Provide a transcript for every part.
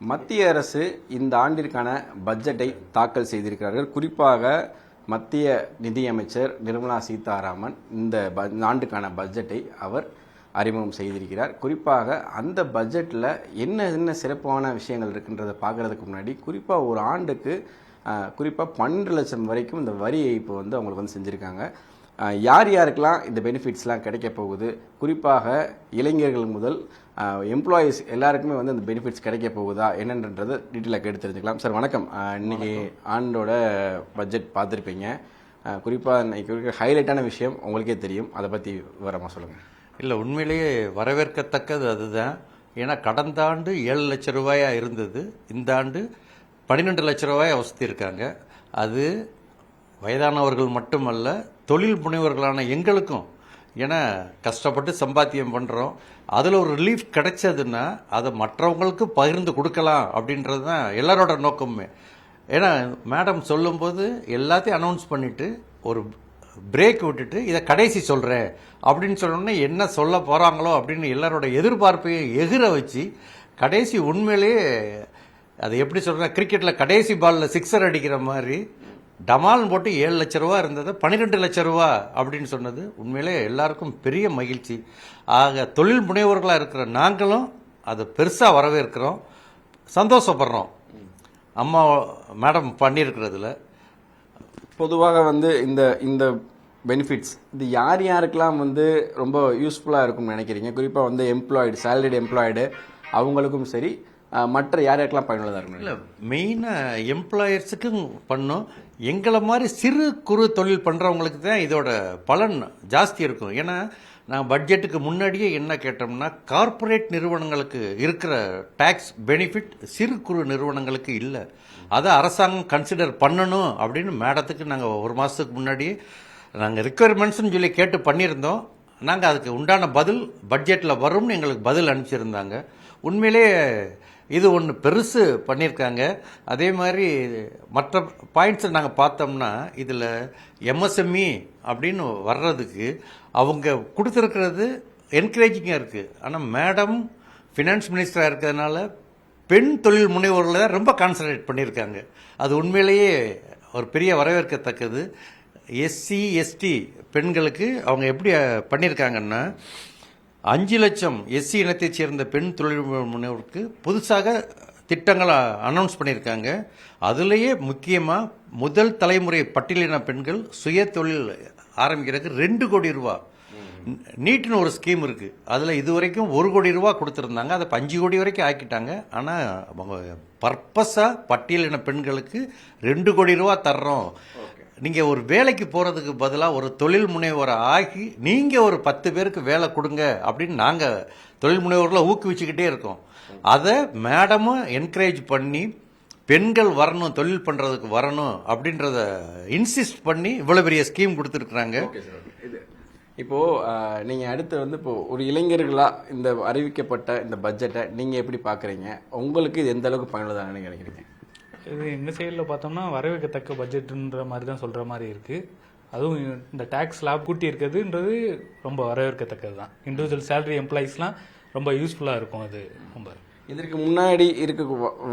மத்திய அரசு இந்த ஆண்டிற்கான பட்ஜெட்டை தாக்கல் செய்திருக்கிறார்கள். குறிப்பாக மத்திய நிதியமைச்சர் நிர்மலா சீதாராமன் இந்த ஆண்டுக்கான பட்ஜெட்டை அவர் அறிமுகம் செய்திருக்கிறார். குறிப்பாக அந்த பட்ஜெட்டில் என்ன சிறப்பான விஷயங்கள் இருக்குன்றதை பார்க்கறதுக்கு முன்னாடி குறிப்பாக ஒரு ஆண்டுக்கு குறிப்பாக 12 லட்சம் வரைக்கும் இந்த வரி ஏய்ப்பு அவங்களுக்கு செஞ்சுருக்காங்க. யார் யாருக்கெல்லாம் இந்த பெனிஃபிட்ஸ்லாம் கிடைக்க போகுது, குறிப்பாக இளைஞர்கள் முதல் எம்ப்ளாயீஸ் எல்லாருக்குமே இந்த பெனிஃபிட்ஸ் கிடைக்க போகுதா என்னன்றதை டீட்டெயிலாக கேட்டு தெரிஞ்சுக்கலாம். சார் வணக்கம். இன்னைக்கு ஆண்டோட பட்ஜெட் பார்த்துருப்பீங்க. குறிப்பாக இன்னைக்கு ஹைலைட்டான விஷயம் உங்களுக்கே தெரியும், அதை பற்றி விவரமாக சொல்லுங்கள். இல்லை, உண்மையிலேயே வரவேற்கத்தக்கது அதுதான். ஏன்னா கடந்த ஆண்டு 7 லட்சம் ரூபாயா இருந்தது, இந்த ஆண்டு 12 லட்சம் ரூபாயை வசதியிருக்காங்க. அது வயதானவர்கள் மட்டுமல்ல, தொழில் முனைவர்களான எங்களுக்கும். ஏன்னா கஷ்டப்பட்டு சம்பாத்தியம் பண்ணுறோம், அதில் ஒரு ரிலீஃப் கிடைச்சதுன்னா அதை மற்றவங்களுக்கு பகிர்ந்து கொடுக்கலாம் அப்படின்றது தான் எல்லாரோட நோக்கமே. ஏன்னா மேடம் சொல்லும்போது எல்லாத்தையும் அனௌன்ஸ் பண்ணிவிட்டு ஒரு பிரேக் விட்டுட்டு இதை கடைசி சொல்கிறேன் அப்படின்னு சொன்னோன்னே என்ன சொல்ல போகிறாங்களோ அப்படின்னு எல்லாரோட எதிர்பார்ப்பையும் எகிர வச்சு கடைசி உண்மையிலேயே அது எப்படி சொல்கிறேன், கிரிக்கெட்டில் கடைசி பாலில் சிக்ஸர் அடிக்கிற மாதிரி டமால்னு போட்டு 7 லட்சம் ரூபா இருந்ததை 12 லட்சம் ரூபா அப்படின்னு சொன்னது உண்மையிலே எல்லாருக்கும் பெரிய மகிழ்ச்சி. ஆக தொழில் முனைவோர்களாக இருக்கிற நாங்களும் அதை பெருசாக வரவேற்கிறோம், சந்தோஷப்படுறோம் அம்மா மேடம் பண்ணியிருக்கிறதுல. பொதுவாக இந்த இந்த பெனிஃபிட்ஸ் இது யார் யாருக்கெல்லாம் ரொம்ப யூஸ்ஃபுல்லாக இருக்கும்னு நினைக்கிறீங்க? குறிப்பாக எம்ப்ளாய்டு, சேலரிடு எம்ப்ளாய்டு அவங்களுக்கும் சரி, மற்ற யார் யாருக்கெல்லாம் பயனுள்ளதாக இருக்கும்? இல்லை, மெயினாக எம்ப்ளாயர்ஸுக்கும் பண்ணோம். எங்களை மாதிரி சிறு குறு தொழில் பண்ணுறவங்களுக்கு தான் இதோட பலன் ஜாஸ்தி இருக்கும். ஏன்னா நான் பட்ஜெட்டுக்கு முன்னாடியே என்ன கேட்டோம்னா, கார்ப்பரேட் நிறுவனங்களுக்கு இருக்கிற டேக்ஸ் பெனிஃபிட் சிறு குறு நிறுவனங்களுக்கு இல்லை. அதை அரசாங்கம் கன்சிடர் பண்ணணும் அப்படின்னு மேடத்துக்கு நாங்கள் ஒரு மாதத்துக்கு முன்னாடியே நாங்கள் ரிக்குவயர்மெண்ட்ஸ்னு சொல்லி கேட்டு பண்ணியிருந்தோம். நாங்கள் அதுக்கு உண்டான பதில் பட்ஜெட்டில் வரும்னு எங்களுக்கு பதில் அனுப்பிச்சிருந்தாங்க. உண்மையிலே இது ஒன்று பெருசு பண்ணியிருக்காங்க. அதே மாதிரி மற்ற பாயிண்ட்ஸை நாங்கள் பார்த்தோம்னா இதில் எம்எஸ்எம்இ அப்படின்னு வர்றதுக்கு அவங்க கொடுத்துருக்கிறது என்கரேஜிங்காக இருக்குது. ஆனால் மேடம் ஃபினான்ஸ் மினிஸ்டராக இருக்கிறதுனால பெண் தொழில் முனைவோர்களை தான் ரொம்ப கான்சன்ட்ரேட் பண்ணியிருக்காங்க. அது உண்மையிலேயே ஒரு பெரிய வரவேற்கத்தக்கது. எஸ்சி எஸ்டி பெண்களுக்கு அவங்க எப்படி பண்ணியிருக்காங்கன்னா 5 லட்சம் எஸ்சி இனத்தைச் சேர்ந்த பெண் தொழில் முனைவோருக்கு புதுசாக திட்டங்களை அனௌன்ஸ் பண்ணியிருக்காங்க. அதுலேயே முக்கியமாக முதல் தலைமுறை பட்டியலின பெண்கள் சுய தொழில் ஆரம்பிக்கிறதுக்கு 2 கோடி ரூபா நீட்னு ஒரு ஸ்கீம் இருக்குது. அதில் இது வரைக்கும் 1 கோடி ரூபா கொடுத்துருந்தாங்க, அதை 5 கோடி வரைக்கும் ஆக்கிட்டாங்க. ஆனால் அவங்க பர்பஸாக பட்டியலின பெண்களுக்கு 2 கோடி ரூபா தர்றோம், நீங்கள் ஒரு வேலைக்கு போகிறதுக்கு பதிலாக ஒரு தொழில் முனைவோரை ஆகி நீங்கள் ஒரு 10 பேருக்கு வேலை கொடுங்க அப்படின்னு நாங்கள் தொழில் முனைவோர்களை ஊக்குவிச்சுக்கிட்டே இருக்கோம். அதை மேடமும் என்கரேஜ் பண்ணி பெண்கள் வரணும், தொழில் பண்ணுறதுக்கு வரணும் அப்படின்றத இன்சிஸ்ட் பண்ணி இவ்வளோ பெரிய ஸ்கீம் கொடுத்துருக்குறாங்க. இப்போது நீங்கள் அடுத்து இப்போ ஒரு இளைஞர்களாக இந்த அறிவிக்கப்பட்ட இந்த பட்ஜெட்டை நீங்கள் எப்படி பார்க்குறீங்க? உங்களுக்கு இது எந்த அளவுக்கு பயனுள்ளதாக நினைக்கிறீங்க? இது எங்கள் சைடில் பார்த்தோம்னா வரவேற்கத்தக்க பட்ஜெட்டுன்ற மாதிரி தான் சொல்கிற மாதிரி இருக்குது. அதுவும் இந்த டேக்ஸ் ஸ்லாப் கூட்டி இருக்கிறதுன்றது ரொம்ப வரவேற்கத்தக்கது தான். இண்டிவிஜுவல் சேலரி எம்ப்ளாயீஸ்லாம் ரொம்ப யூஸ்ஃபுல்லாக இருக்கும். அது ரொம்ப இதற்கு முன்னாடி இருக்க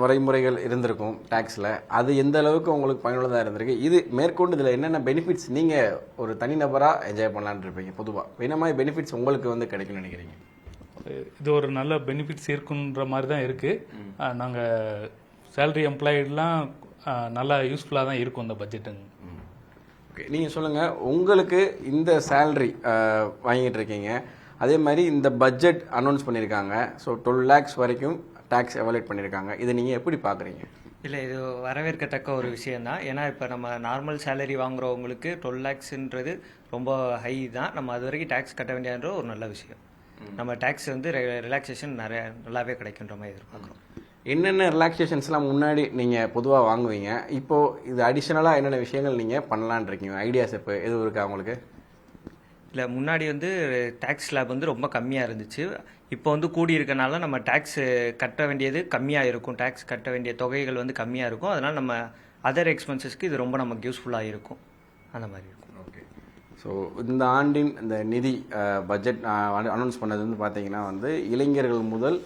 வரைமுறைகள் இருந்திருக்கும் டேக்ஸில், அது எந்த அளவுக்கு உங்களுக்கு பயனுள்ளதாக இருந்திருக்கு? இது மேற்கொண்டு இதில் என்னென்ன பெனிஃபிட்ஸ் நீங்கள் ஒரு தனிநபராக என்ஜாய் பண்ணலான்னு இருப்பீங்க? பொதுவாக என்ன மாதிரி பெனிஃபிட்ஸ் உங்களுக்கு கிடைக்கும்னு நினைக்கிறீங்க? இது ஒரு நல்ல பெனிஃபிட்ஸ் இருக்குன்ற மாதிரி தான் இருக்குது. நாங்கள் சேலரி எம்ப்ளாய்டெலாம் நல்லா யூஸ்ஃபுல்லாக தான் இருக்கும் இந்த பட்ஜெட்டுங்க. ஓகே, நீங்கள் சொல்லுங்கள், உங்களுக்கு இந்த சேலரி வாங்கிட்டு இருக்கீங்க, அதே மாதிரி இந்த பட்ஜெட் அனௌன்ஸ் பண்ணியிருக்காங்க. ஸோ 12 lakhs வரைக்கும் டேக்ஸ் எவாலுவேட் பண்ணியிருக்காங்க. இதை நீங்கள் எப்படி பார்க்குறீங்க? இல்லை, இது வரவேற்கத்தக்க ஒரு விஷயந்தான். ஏன்னா இப்போ நம்ம நார்மல் சேலரி வாங்குறவங்களுக்கு 12 lakhsன்றது ரொம்ப ஹை தான். நம்ம அது வரைக்கும் டேக்ஸ் கட்ட வேண்டியன்ற ஒரு நல்ல விஷயம். நம்ம டேக்ஸ் ரிலாக்ஸேஷன் நல்லாவே கிடைக்கின்ற மாதிரி எதிர்பார்க்குறோம். என்னென்ன ரிலாக்ஸேஷன்ஸ்லாம் முன்னாடி நீங்கள் பொதுவாக வாங்குவீங்க, இப்போது இது அடிஷ்னலாக என்னென்ன விஷயங்கள் நீங்கள் பண்ணலான் இருக்கீங்க? ஐடியாஸ் இப்போ எதுவும் இருக்கா உங்களுக்கு? இல்லை, முன்னாடி டேக்ஸ் ஸ்லாப் ரொம்ப கம்மியாக இருந்துச்சு. இப்போ கூடி இருக்கனால நம்ம டேக்ஸ் கட்ட வேண்டியது கம்மியாக இருக்கும், டேக்ஸ் கட்ட வேண்டிய தொகைகள் கம்மியாக இருக்கும். அதனால் நம்ம அதர் எக்ஸ்பென்சஸ்க்கு இது ரொம்ப நமக்கு யூஸ்ஃபுல்லாக இருக்கும், அந்த மாதிரி இருக்கும். ஓகே, ஸோ இந்த ஆண்டின் இந்த நிதி பட்ஜெட் அனௌன்ஸ் பண்ணது பார்த்தீங்கன்னா இளைஞர்கள் முதல்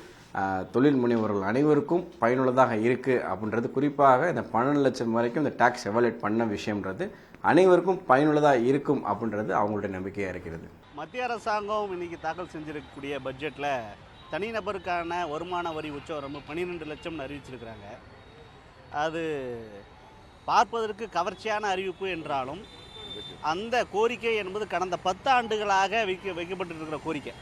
தொழில் முனைவோர்கள் அனைவருக்கும் பயனுள்ளதாக இருக்குது அப்படின்றது, குறிப்பாக இந்த 12 லட்சம் வரைக்கும் இந்த டேக்ஸ் எவாலுவேட் பண்ண விஷயம்ன்றது அனைவருக்கும் பயனுள்ளதாக இருக்கும் அப்படின்றது அவங்களுடைய நம்பிக்கையாக இருக்கிறது. மத்திய அரசாங்கம் இன்னைக்கு தாக்கல் செஞ்சிருக்கக்கூடிய பட்ஜெட்டில் தனிநபருக்கான வருமான வரி உச்சவரம்பு 12 லட்சம்னு அறிவிச்சிருக்கிறாங்க. அது பார்ப்பதற்கு கவர்ச்சியான அறிவிப்பு என்றாலும் அந்த கோரிக்கை என்பது கடந்த 10 ஆண்டுகளாக வைக்கப்பட்டிருக்கிற கோரிக்கை.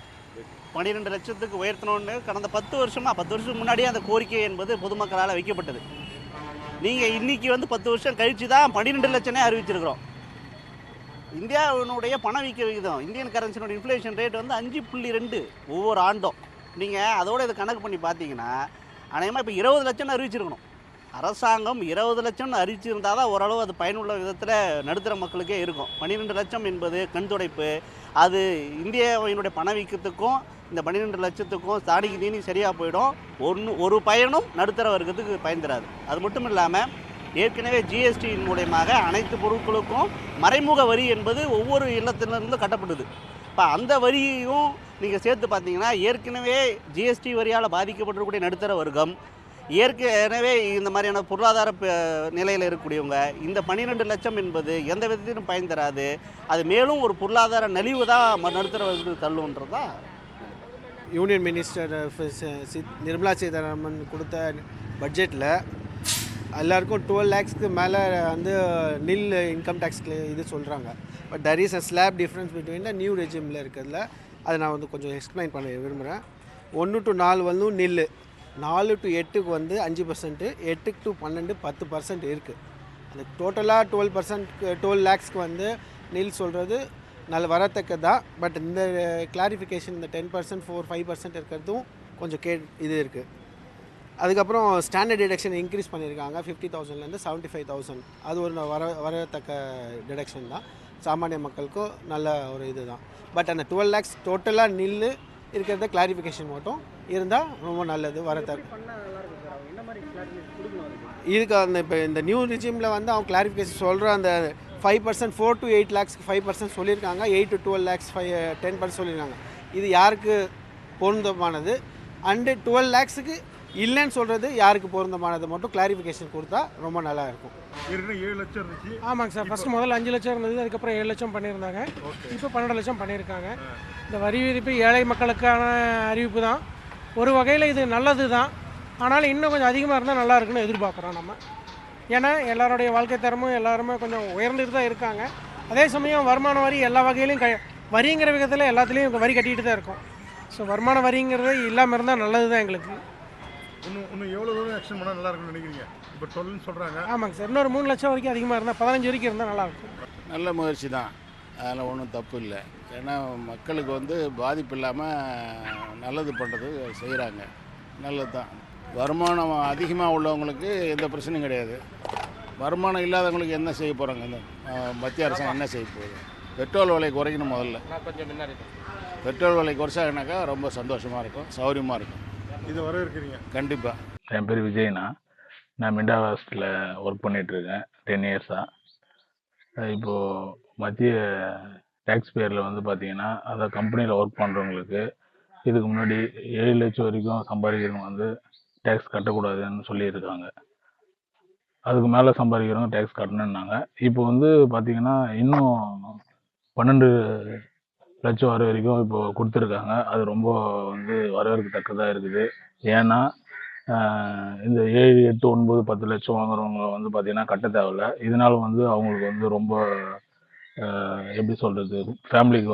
12 லட்சத்துக்கு உயர்த்தணும்னு கடந்த 10 வருஷத்துக்கு முன்னாடியே அந்த கோரிக்கை என்பது பொதுமக்களால் வைக்கப்பட்டது. நீங்கள் இன்றைக்கி 10 வருஷம் கழித்து தான் 12 லட்சமே அறிவிச்சிருக்கிறோம். இந்தியாவினுடைய பணவீக்க விகிதம், இந்தியன் கரன்சினுடைய இன்ஃப்ளேஷன் ரேட் 5.2 ஒவ்வொரு ஆண்டும். நீங்கள் அதோடு இதை கணக்கு பண்ணி பார்த்தீங்கன்னா அநேகமாக இப்போ 20 லட்சம்னு அறிவிச்சிருக்கணும். அரசாங்கம் 20 லட்சம்னு அறிவிச்சிருந்தால் தான் ஓரளவு அது பயனுள்ள விதத்தில் நடுத்தர மக்களுக்கே இருக்கும். 12 லட்சம் என்பது கண் துடைப்பு. அது இந்தியாவினுடைய பணவீக்கத்துக்கும் இந்த 12 லட்சத்துக்கும் தாடிக்கு தீனி சரியாக போயிடும். ஒரு பயனும் நடுத்தர வர்க்கத்துக்கு பயன் தராது. அது மட்டும் இல்லாமல் ஏற்கனவே ஜிஎஸ்டியின் மூலயமாக அனைத்து பொருட்களுக்கும் மறைமுக வரி என்பது ஒவ்வொரு இல்லத்திலிருந்து கட்டப்பட்டது. இப்போ அந்த வரியையும் நீங்கள் சேர்த்து பார்த்தீங்கன்னா ஏற்கனவே ஜிஎஸ்டி வரியால் பாதிக்கப்பட்டிருக்கக்கூடிய நடுத்தர வர்க்கம், ஏற்கனவே இந்த மாதிரியான பொருளாதார நிலையில் இருக்கக்கூடியவங்க, இந்த 12 லட்சம் என்பது எந்த விதத்திலும் பயன் தராது. அது மேலும் ஒரு பொருளாதார நலிவு தான் நடுத்தர வர்க்கத்துக்கு தள்ளுன்றது தான். யூனியன் மினிஸ்டர் நிர்மலா சீதாராமன் கொடுத்த பட்ஜெட்டில் எல்லாருக்கும் 12 lakhsக்கு மேலே நில் இன்கம் டேக்ஸ் இது சொல்கிறாங்க. But there is a slab difference between the new ரெஜிமில் இருக்கிறதுல. அதை நான் கொஞ்சம் எக்ஸ்பிளைன் பண்ண விரும்புகிறேன். 1 to 4 நில், 4 to 8க்கு 5%, 8 to 12 10% இருக்குது. அந்த டோட்டலாக 12 lakhsக்கு நில் சொல்கிறது நல்ல வரத்தக்க தான். பட் இந்த கிளாரிஃபிகேஷன், இந்த 10% 4-5% இருக்கிறதும் கொஞ்சம் இது இருக்குது. அதுக்கப்புறம் ஸ்டாண்டர்ட் டிடக்ஷன் இன்க்ரீஸ் பண்ணியிருக்காங்க 50,000லேருந்து 75,000. அது ஒரு வரத்தக்க டிடக்ஷன் தான். சாமானிய மக்களுக்கும் நல்ல ஒரு இது தான். பட் அந்த 12 lakhs டோட்டலாக நில் இருக்கிறத கிளாரிஃபிகேஷன் மட்டும் இருந்தால் ரொம்ப நல்லது. இதுக்கு இப்போ இந்த நியூ ரிஜிமில் அவங்க கிளாரிஃபிகேஷன் சொல்கிற அந்த 5% 4 to 8 lakhsக்கு 5% சொல்லியிருக்காங்க. 8 to 12 lakhs 10% சொல்லியிருக்காங்க. இது யாருக்கு பொருந்தமானது அண்டு 12 lakhsக்கு இல்லைன்னு சொல்கிறது யாருக்கு பொருந்தமானது மட்டும் கிளாரிஃபிகேஷன் கொடுத்தா ரொம்ப நல்லா இருக்கும். 7 லட்சம் இருந்துச்சு. ஆமாங்க சார். ஃபஸ்ட்டு முதல்ல 5 லட்சம் இருந்தது, அதுக்கப்புறம் 7 லட்சம் பண்ணியிருந்தாங்க. இப்போ 12 லட்சம் பண்ணியிருக்காங்க. இந்த வரி விதிப்பு ஏழை மக்களுக்கான அறிவிப்பு தான். ஒரு வகையில் இது நல்லது தான். ஆனாலும் இன்னும் கொஞ்சம் அதிகமாக இருந்தால் நல்லா இருக்குன்னு எதிர்பார்க்குறோம் நம்ம. ஏன்னா எல்லாருடைய வாழ்க்கை தரமும் எல்லாருமே கொஞ்சம் உயர்ந்துட்டு தான் இருக்காங்க. அதே சமயம் வருமான வரி எல்லா வகையிலையும் வரிங்கிற விதத்தில் எல்லாத்துலேயும் வரி கட்டிகிட்டு தான் இருக்கும். ஸோ வருமான வரிங்கிறது இல்லாமல் இருந்தால் நல்லது தான் எங்களுக்கு. இன்னும் எவ்வளோ தூரம் ஆக்ஷன் பண்ணால் நல்லா இருக்குன்னு நினைக்கிறீங்க? இப்போ 12 சொல்கிறாங்க. ஆமாங்க சார். இன்னொரு 3 லட்சம் வரைக்கும் அதிகமாக இருந்தால் 15 வரைக்கும் இருந்தால் நல்லாயிருக்கும். நல்ல முயற்சி தான், அதில் ஒன்றும் தப்பு இல்லை. ஏன்னா மக்களுக்கு பாதிப்பு இல்லாமல் நல்லது பண்ணுறது செய்கிறாங்க, நல்லது தான். வருமானம் அதிகமாக உள்ளவங்களுக்கு எந்த பிரச்சனையும் கிடையாது. வருமானம் இல்லாதவங்களுக்கு என்ன செய்ய போகிறாங்க? இந்த மத்திய அரசாங்கம் என்ன செய்ய போகுது? பெட்ரோல் விலை குறைக்கணும். முதல்ல பெட்ரோல் விலை குறைச்சாங்கனாக்கா ரொம்ப சந்தோஷமாக இருக்கும், சௌகரியமாக இருக்கும். இது வரவேற்கிறீங்க? கண்டிப்பாக. என் பேர் விஜய்னா, நான் மிண்டாவாஸ்டில் ஒர்க் பண்ணிகிட்ருக்கேன் 10 இயர்ஸாக. இப்போது மத்திய டேக்ஸ் பேரில் பார்த்தீங்கன்னா, அதாவது கம்பெனியில் ஒர்க் பண்ணுறவங்களுக்கு இதுக்கு முன்னாடி 7 லட்சம் வரைக்கும் சம்பாதிக்கிறவங்க டேக்ஸ் கட்டக்கூடாதுன்னு சொல்லியிருக்காங்க. அதுக்கு மேலே சம்பாதிக்கிறவங்க டேக்ஸ் கட்டணுன்னாங்க. இப்போ பார்த்தீங்கன்னா இன்னும் 12 லட்சம் வர வரைக்கும் இப்போ கொடுத்துருக்காங்க. அது ரொம்ப வரவேற்கத்தக்கதாக இருக்குது. ஏன்னா இந்த 7, 8, 9, 10 லட்சம் வாங்குறவங்க பார்த்தீங்கன்னா கட்ட தேவையில்ல. இதனால அவங்களுக்கு ரொம்ப எப்படி சொல்கிறது, ஃபேமிலிக்கு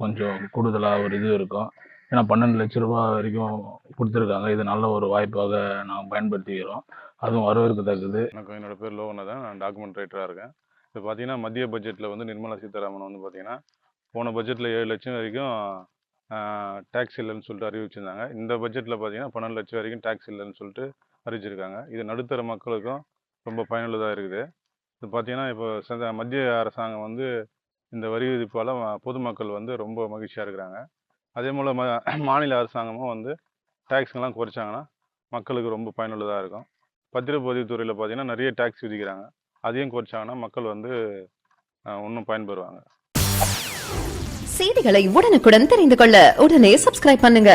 கொஞ்சம் கூடுதலாக ஒரு இது இருக்கும். ஏன்னா 12 லட்ச ரூபா வரைக்கும் கொடுத்துருக்காங்க. இது நல்ல ஒரு வாய்ப்பாக நாங்கள் பயன்படுத்திக்கிறோம். அதுவும் வரவேற்கத்தக்கது. எனக்கு என்னோட பேர் லோகநாதன், நான் டாக்குமெண்ட் ரைட்டராக இருக்கேன். இப்போ பார்த்தீங்கன்னா மத்திய பட்ஜெட்டில் நிர்மலா சீதாராமன் பார்த்தீங்கன்னா போன பட்ஜெட்டில் 7 லட்சம் வரைக்கும் டேக்ஸ் இல்லைன்னு சொல்லிட்டு அறிவிச்சிருந்தாங்க. இந்த பட்ஜெட்டில் பார்த்தீங்கன்னா 12 லட்சம் வரைக்கும் டேக்ஸ் இல்லைன்னு சொல்லிட்டு அறிவிச்சிருக்காங்க. இது நடுத்தர மக்களுக்கும் ரொம்ப பயனுள்ளதாக இருக்குது. இது பார்த்தீங்கன்னா இப்போ மத்திய அரசாங்கம் இந்த வரி விதிப்பால் பொதுமக்கள் ரொம்ப மகிழ்ச்சியாக இருக்கிறாங்க. அதே போல் மாநில அரசாங்கமும் டேக்ஸ்ங்கெல்லாம் குறைச்சாங்கன்னா மக்களுக்கு ரொம்ப பயனுள்ளதாக இருக்கும். பத்திரப்பதிவுத்துறையில் பார்த்தீங்கன்னா நிறைய டேக்ஸ் விதிக்கிறாங்க. அதையும் குறைச்சாங்கன்னா மக்கள் இன்னும் பயன்பெறுவாங்க. செய்திகளை உடனுக்குடன் தெரிந்து கொள்ள உடனே சப்ஸ்கிரைப் பண்ணுங்க.